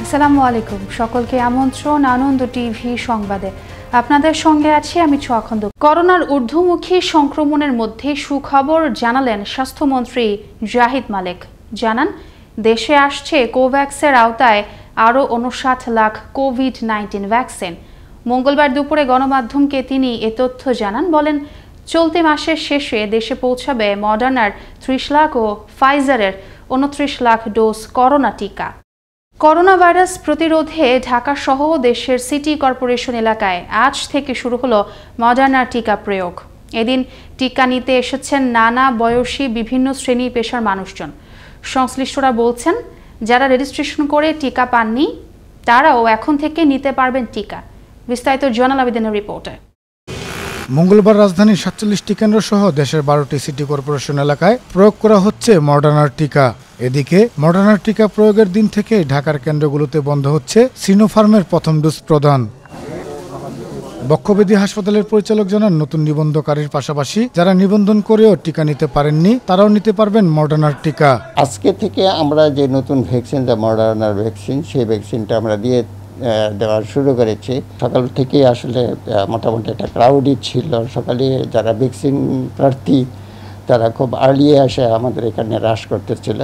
আসসালামু আলাইকুম, সকলকে আমন্ত্রণ আনন্দ টিভি সংবাদে। আপনাদের সঙ্গে আছি আমি ছোঁয়া খন্দ। করোনার ঊর্ধ্বমুখী সংক্রমণের মধ্যে সুখবর জানালেন স্বাস্থ্যমন্ত্রী জাহিদ মালেক। জানান, দেশে আসছে কোভ্যাক্সের আওতায় আরও ৫৯ লাখ কোভিড-19 ভ্যাকসিন। মঙ্গলবার দুপুরে গণমাধ্যমকে তিনি এ তথ্য জানান। বলেন, চলতি মাসের শেষে দেশে পৌঁছাবে মডার্নার ৩০ লাখ ও ফাইজারের ২৯ লাখ ডোজ করোনা টিকা। করোনা ভাইরাস প্রতিরোধে ঢাকা সহ দেশের সিটি কর্পোরেশন এলাকায় আজ থেকে শুরু হলো মডার্নার টিকা প্রয়োগ। এদিন টিকা নিতে এসেছেন নানা বয়সী বিভিন্ন শ্রেণী পেশার মানুষজন। সংশ্লিষ্টরা বলছেন, যারা রেজিস্ট্রেশন করে টিকা পাননি তারাও এখন থেকে নিতে পারবেন টিকা। বিস্তারিত জয়নাল আবেদিনের রিপোর্টে। মঙ্গলবার রাজধানীর ৪৭টি কেন্দ্র সহ দেশের ১২টি সিটি কর্পোরেশন এলাকায় প্রয়োগ করা হচ্ছে মডার্নার টিকা। এদিকে মডার্নার টিকা প্রয়োগের দিন থেকে ঢাকার কেন্দ্রগুলোতে বন্ধ হচ্ছে সিনোফার্মের প্রথম ডোজ প্রদান। বক্ষব্যাধি হাসপাতালের পরিচালক জানান, নতুন নিবন্ধকারীর পাশাপাশি যারা নিবন্ধন করেও টিকা নিতে পারেননি তারাও নিতে পারবেন মডার্নার টিকা। আজকে থেকে আমরা যে নতুন ভ্যাকসিন, মডার্নার ভ্যাকসিন, সেই ভ্যাকসিনটা আমরা দেওয়া শুরু করেছি। সকাল থেকেই আসলে মোটামুটি একটা ক্রাউডই ছিল। সকালে যারা ভ্যাকসিন প্রার্থী তারা খুব আর্লি আসে আমাদের এখানে রাশ করতেছিল।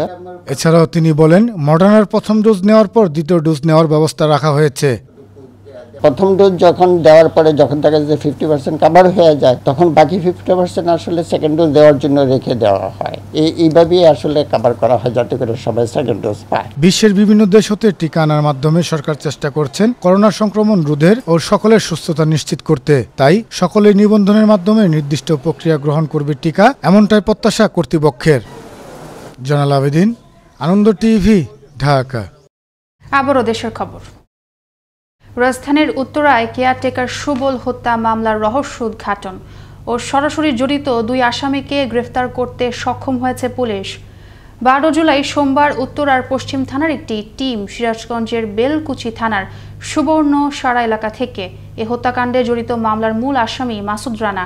এছাড়াও তিনি বলেন, মডার্নার প্রথম ডোজ নেওয়ার পর দ্বিতীয় ডোজ নেওয়ার ব্যবস্থা রাখা হয়েছে। প্রথম ডোজ যখন দেওয়ার পরে যখন দেখা যায় 50% কাভার হয়ে যায়, তখন বাকি 50% আসলে সেকেন্ড ডোজ দেওয়ার জন্য রেখে দেওয়া হয়। এইভাবেই আসলে কাভার করা হয় যাতে করে সবাই সেকেন্ড ডোজ পায়। বিশ্বের বিভিন্ন দেশ হতে টিকা আনার মাধ্যমে সরকার চেষ্টা করছেন করোনা সংক্রমণ রোধের ও সকলের সুস্থতা নিশ্চিত করতে। তাই সকলেই নিবন্ধনের মাধ্যমে নির্দিষ্ট প্রক্রিয়া গ্রহণ করবে টিকা, এমনটাই প্রত্যাশা কর্তৃপক্ষের। জয়নাল আবেদিন, আনন্দ টিভি, ঢাকা। আবারও দেশের খবর। রাজধানীর উত্তরায় কেয়ারটেকার সুবল হত্যা মামলার রহস্য উদ্ঘাটন ও সরাসরি জড়িত ২ আসামিকে গ্রেফতার করতে সক্ষম হয়েছে পুলিশ। ১২ জুলাই সোমবার উত্তরার পশ্চিম থানার একটি টিম সিরাজগঞ্জের বেলকুচি থানার সুবর্ণ সারা এলাকা থেকে এ হত্যাকাণ্ডে জড়িত মামলার মূল আসামি মাসুদ রানা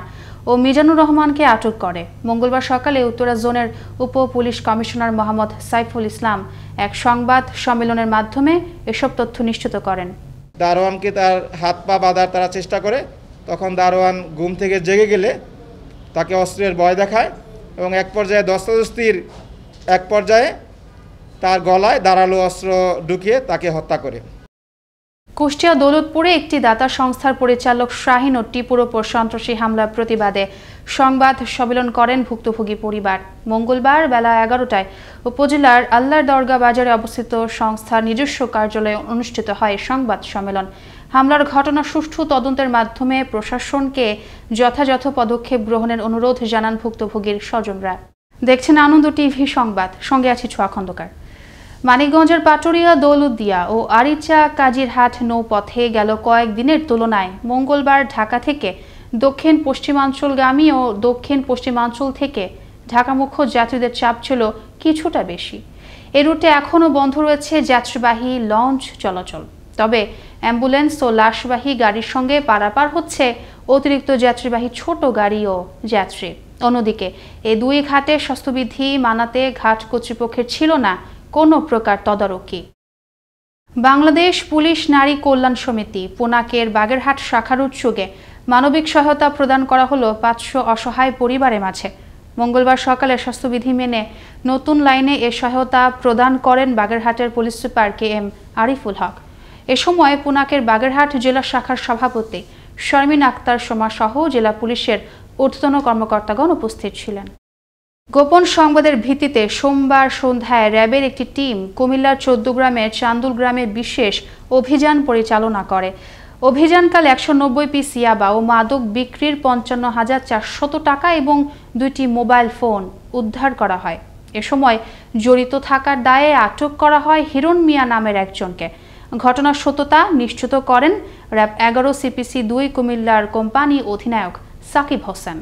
ও মিজানুর রহমানকে আটক করে। মঙ্গলবার সকালে উত্তরা জোনের উপ পুলিশ কমিশনার মোহাম্মদ সাইফুল ইসলাম এক সংবাদ সম্মেলনের মাধ্যমে এসব তথ্য নিশ্চিত করেন। দারোয়ানকে তার হাত পা বাঁধার তারা চেষ্টা করে, তখন দারোয়ান ঘুম থেকে জেগে গেলে তাকে অস্ত্রের ভয় দেখায় এবং এক পর্যায়ে ধস্তাধস্তির এক পর্যায়ে তার গলায় ধারালো অস্ত্র ঢুকিয়ে তাকে হত্যা করে। কুষ্টিয়া দৌলতপুরে একটি দাতা সংস্থার পরিচালক শাহিন ও টিপুর ওপর সন্ত্রাসী হামলার প্রতিবাদে সংবাদ সম্মেলন করেন ভুক্তভোগী পরিবার। মঙ্গলবার বেলা ১১টায় উপজেলার আল্লাহর দরগা বাজারে অবস্থিত সংস্থার নিজস্ব কার্যালয়ে অনুষ্ঠিত হয় সংবাদ সম্মেলন। হামলার ঘটনা সুষ্ঠু তদন্তের মাধ্যমে প্রশাসনকে যথাযথ পদক্ষেপ গ্রহণের অনুরোধ জানান ভুক্তভোগীর স্বজনরা। দেখছেন আনন্দ টিভি সংবাদ, সঙ্গে আছি ছোঁয়া খন্দকার। মানিকগঞ্জের পাটুরিয়া, দৌলতদিয়া ও আরিচা কাজিরহাট নৌপথে গেল কয়েকদিনের তুলনায় মঙ্গলবার ঢাকা থেকে দক্ষিণ পশ্চিমাঞ্চলগামী ও দক্ষিণ পশ্চিমাঞ্চল থেকে ঢাকামুখী যাত্রীদের চাপ ছিল কিছুটা বেশি। এ রুটে এখনও বন্ধ রয়েছে যাত্রীবাহী লঞ্চ চলাচল। তবে অ্যাম্বুলেন্স ও লাশবাহী গাড়ির সঙ্গে পারাপার হচ্ছে অতিরিক্ত যাত্রীবাহী ছোট গাড়ি ও যাত্রী। অন্যদিকে এ দুই ঘাটে স্বাস্থ্যবিধি মানাতে ঘাট কর্তৃপক্ষের ছিল না কোনো প্রকার তদারকি। বাংলাদেশ পুলিশ নারী কল্যাণ সমিতি পুনাকের বাগেরহাট শাখার উদ্যোগে মানবিক সহায়তা প্রদান করা হলো ৫০০ অসহায় পরিবারের মাঝে। মঙ্গলবার সকালে স্বাস্থ্যবিধি মেনে নতুন লাইনে এ সহায়তা প্রদান করেন বাগেরহাটের police super KM Ariful Haque. এ সময় পুনাকের বাগেরহাট জেলা শাখার সভাপতি শারমিন আক্তার সোমা সহ জেলা পুলিশের ঊর্ধ্বতন কর্মকর্তাগণ উপস্থিত ছিলেন। গোপন সংবাদের ভিত্তিতে সোমবার সন্ধ্যায় র্যাবের একটি টিম কুমিল্লার ১৪ গ্রামের চান্দুল গ্রামে বিশেষ অভিযান পরিচালনা করে। অভিযানকালে ১৯০ পিস ইয়াবা ও মাদক বিক্রির ৫৫,৪০০ টাকা এবং ২টি মোবাইল ফোন উদ্ধার করা হয়। এ সময় জড়িত থাকার দায়ে আটক করা হয় হিরণ মিয়া নামের একজনকে। ঘটনার সত্যতা নিশ্চিত করেন র্যাব ১১ CPC ২ কুমিল্লার কোম্পানি অধিনায়ক সাকিব হোসেন।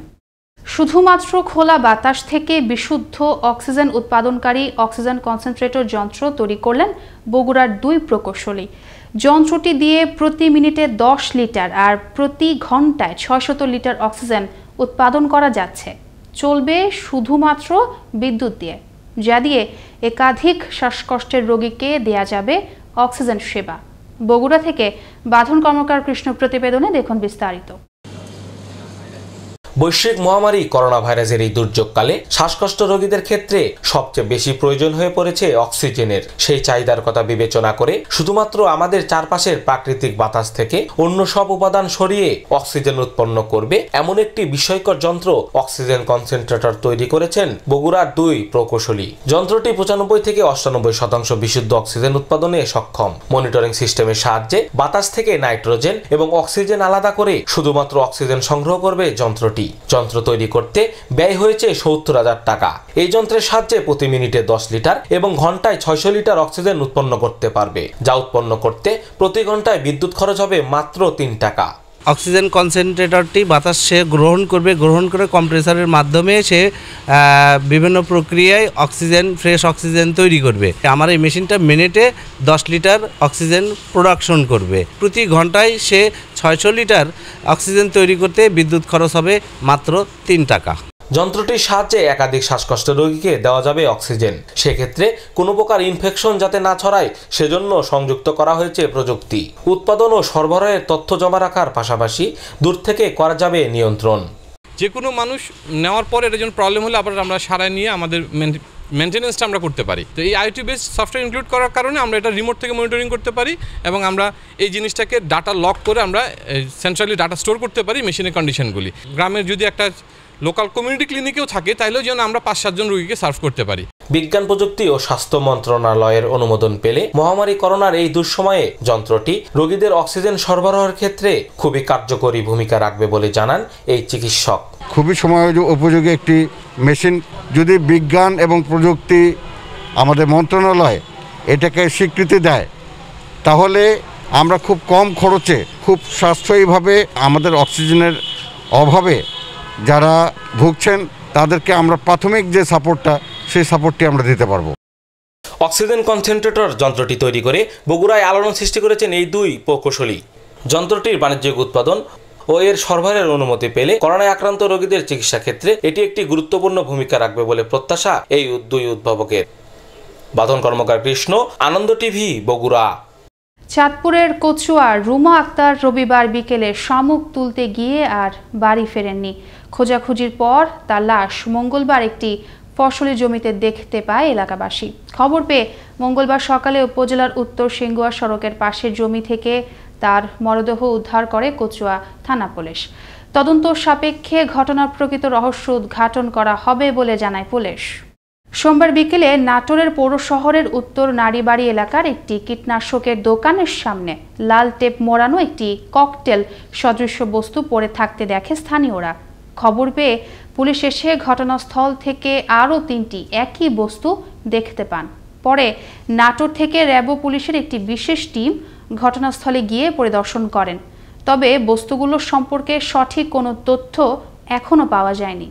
শুধুমাত্র খোলা বাতাস থেকে বিশুদ্ধ অক্সিজেন উৎপাদনকারী অক্সিজেন কনসেন্ট্রেটর যন্ত্র তৈরি করলেন বগুড়ার ২ প্রকৌশলী। যন্ত্রটি দিয়ে প্রতি মিনিটে ১০ লিটার আর প্রতি ঘন্টায় ৬০০ লিটার অক্সিজেন উৎপাদন করা যাচ্ছে। চলবে শুধুমাত্র বিদ্যুৎ দিয়ে, যা দিয়ে একাধিক শ্বাসকষ্টের রোগীকে দেয়া যাবে অক্সিজেন সেবা। বগুড়া থেকে বাঁধন কর্মকার কৃষ্ণ প্রতিবেদনে দেখুন বিস্তারিত। বৈশ্বিক মহামারী করোনা ভাইরাসের এই দুর্যোগকালে শ্বাসকষ্ট রোগীদের ক্ষেত্রে সবচেয়ে বেশি প্রয়োজন হয়ে পড়েছে অক্সিজেনের। সেই চাহিদার কথা বিবেচনা করে শুধুমাত্র আমাদের চারপাশের প্রাকৃতিক বাতাস থেকে অন্য সব উপাদান সরিয়ে অক্সিজেন উৎপন্ন করবে এমন একটি বিস্ময়কর যন্ত্র অক্সিজেন কনসেন্ট্রেটর তৈরি করেছেন বগুড়ার 2 প্রকৌশলী। যন্ত্রটি 95 থেকে 98% বিশুদ্ধ অক্সিজেন উৎপাদনে সক্ষম। মনিটরিং সিস্টেমের সাহায্যে বাতাস থেকে নাইট্রোজেন এবং অক্সিজেন আলাদা করে শুধুমাত্র অক্সিজেন সংগ্রহ করবে যন্ত্রটি। যন্ত্র তৈরি করতে ব্যয় হয়েছে 70,000 টাকা। এই যন্ত্রের সাহায্যে প্রতি মিনিটে 10 লিটার এবং ঘন্টায় 600 লিটার অক্সিজেন উৎপন্ন করতে পারবে, যা উৎপন্ন করতে প্রতি ঘন্টায় বিদ্যুৎ খরচ হবে মাত্র 3 টাকা। অক্সিজেন কনসেন্ট্রেটরটি বাতাস সে গ্রহণ করে কম্প্রেসারের মাধ্যমে সে বিভিন্ন প্রক্রিয়ায় ফ্রেশ অক্সিজেন তৈরি করবে। আমার এই মেশিনটা মিনিটে 10 লিটার অক্সিজেন প্রোডাকশন করবে। প্রতি ঘন্টায় সে 600 লিটার অক্সিজেন তৈরি করতে বিদ্যুৎ খরচ হবে মাত্র 3 টাকা। যন্ত্রটির সাহায্যে একাধিক শ্বাসকষ্ট রোগীকে দেওয়া যাবে অক্সিজেন। সেক্ষেত্রে কোনো প্রকার ইনফেকশন যাতে না ছড়ায় সেজন্য সংযুক্ত করা হয়েছে প্রযুক্তি। উৎপাদন ও সরবরাহের তথ্য জমা রাখার পাশাপাশি দূর থেকে করা যাবে নিয়ন্ত্রণ। যে কোনো মানুষ নেওয়ার পরে এটা যখন প্রবলেম হলে আবার আমরা সারায় নিয়ে আমাদের মেনটেন্যান্সটা আমরা করতে পারি। তো এই আইওটি বেসড সফটওয়্যার ইনক্লুড করার কারণে আমরা এটা রিমোট থেকে মনিটরিং করতে পারি এবং আমরা এই জিনিসটাকে ডাটা লক করে আমরা সেন্ট্রালি ডাটা স্টোর করতে পারি মেশিনের কন্ডিশনগুলি। গ্রামের যদি একটা লোকাল কমিউনিটি ক্লিনিকেও থাকে তাইলেও যেন আমরা 5-7 জন রোগীকে সার্ভ করতে পারি। বিজ্ঞান প্রযুক্তি ও স্বাস্থ্য মন্ত্রণালয়ের অনুমোদন পেলে মহামারী করোনার এই দুঃসময়ে যন্ত্রটি রোগীদের অক্সিজেন সরবরাহের ক্ষেত্রে খুবই কার্যকরী ভূমিকা রাখবে বলে জানান এই চিকিৎসক। খুবই সময় উপযোগী একটি মেশিন। যদি বিজ্ঞান এবং প্রযুক্তি আমাদের মন্ত্রণালয় এটাকে স্বীকৃতি দেয় তাহলে আমরা খুব কম খরচে খুব সাশ্রয়ীভাবে আমাদের অক্সিজেনের অভাবে যারা ভুগছেন তাদেরকে আমরা প্রাথমিক যে সাপোর্টটা সেই সাপোর্টটি আমরা দিতে পারবো। অক্সিজেন কনসেন্ট্রেটর যন্ত্রটি তৈরি করে বগুড়ায় আলোড়ন সৃষ্টি করেছেন এই 2 প্রকৌশলী। যন্ত্রটির বাণিজ্যিক উৎপাদন ও এর সরবরাহের অনুমতি পেলে করোনায় আক্রান্ত রোগীদের চিকিৎসা ক্ষেত্রে এটি একটি গুরুত্বপূর্ণ ভূমিকা রাখবে বলে প্রত্যাশা এই 2 উদ্ভাবকের। বাঁধন কর্মকার কৃষ্ণ, আনন্দ টিভি, বগুড়া। চাঁদপুরের কচুয়ার রুমা আক্তার রবিবার বিকেলে শামুক তুলতে গিয়ে আর বাড়ি ফেরেননি। খোঁজাখুঁজির পর তার লাশ মঙ্গলবার একটি ফসলি জমিতে দেখতে পায় এলাকাবাসী। খবর পেয়ে মঙ্গলবার সকালে উপজেলার উত্তর সিঙ্গুয়া সড়কের পাশের জমি থেকে তার মরদেহ উদ্ধার করে কচুয়া থানা পুলিশ। তদন্ত সাপেক্ষে ঘটনার প্রকৃত রহস্য উদ্ঘাটন করা হবে বলে জানায় পুলিশ। সোমবার বিকেলে নাটোরের পৌর শহরের উত্তর নারীবাড়ি এলাকার একটি কীটনাশকের দোকানের সামনে লাল টেপ মোড়ানো একটি ককটেল সদৃশ্য বস্তু পড়ে থাকতে দেখে স্থানীয়রা। খবর পেয়ে পুলিশ এসে ঘটনাস্থল থেকে আরও 3টি একই বস্তু দেখতে পান। পরে নাটোর থেকে র্যাব পুলিশের একটি বিশেষ টিম ঘটনাস্থলে গিয়ে পরিদর্শন করেন। তবে বস্তুগুলো সম্পর্কে সঠিক কোনো তথ্য এখনও পাওয়া যায়নি।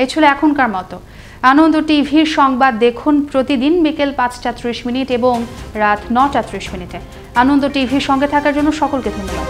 এই ছিল এখনকার মতো। আনন্দ টিভির সংবাদ দেখুন প্রতিদিন বিকেল 5টা 30 মিনিট এবং রাত 9টা 30 মিনিটে। আনন্দ টিভির সঙ্গে থাকার জন্য সকলকে ধন্যবাদ।